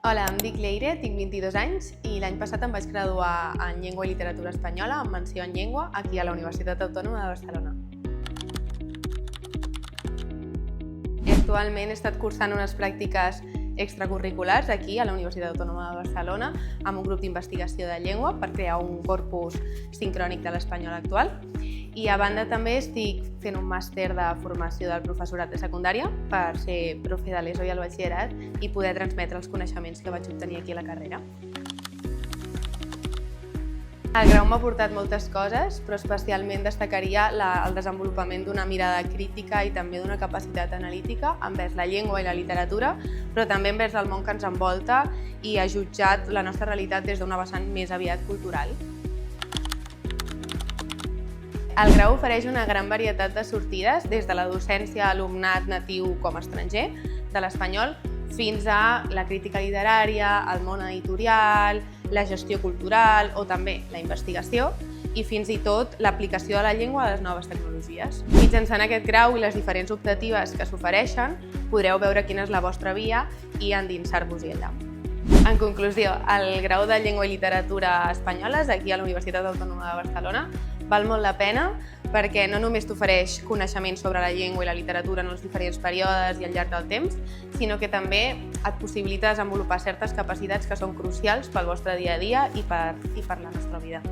Hola, em dic Leire, tinc 22 anys i l'any passat em vaig graduar en Llengua i Literatura Espanyola amb menció en Llengua aquí a la Universitat Autònoma de Barcelona. Actualment he estat cursant unes pràctiques extracurriculars aquí a la Universitat Autònoma de Barcelona amb un grup d'investigació de llengua per crear un corpus sincrònic de l'espanyol actual. I a banda també estic fent un màster de formació del professorat de secundària per ser profe de l'ESO i el batxillerat i poder transmetre els coneixements que vaig obtenir aquí a la carrera. El grau m'ha portat moltes coses, però especialment destacaria el desenvolupament d'una mirada crítica i també d'una capacitat analítica envers la llengua i la literatura, però també envers el món que ens envolta i ha jutjat la nostra realitat des d'una vessant més aviat cultural. El grau ofereix una gran varietat de sortides, des de la docència a alumnat natiu com estranger de l'espanyol, fins a la crítica literària, el món editorial, la gestió cultural o també la investigació i fins i tot l'aplicació de la llengua a les noves tecnologies. Mitjançant aquest grau i les diferents optatives que s'ofereixen, podreu veure quina és la vostra via i endinsar-vos-hi allà. En conclusió, el grau de Llengua i Literatura Espanyoles aquí a la Universitat Autònoma de Barcelona val molt la pena perquè no només t'ofereix coneixements sobre la llengua i la literatura en els diferents períodes i al llarg del temps, sinó que també et possibilita desenvolupar certes capacitats que són crucials pel vostre dia a dia i per la nostra vida.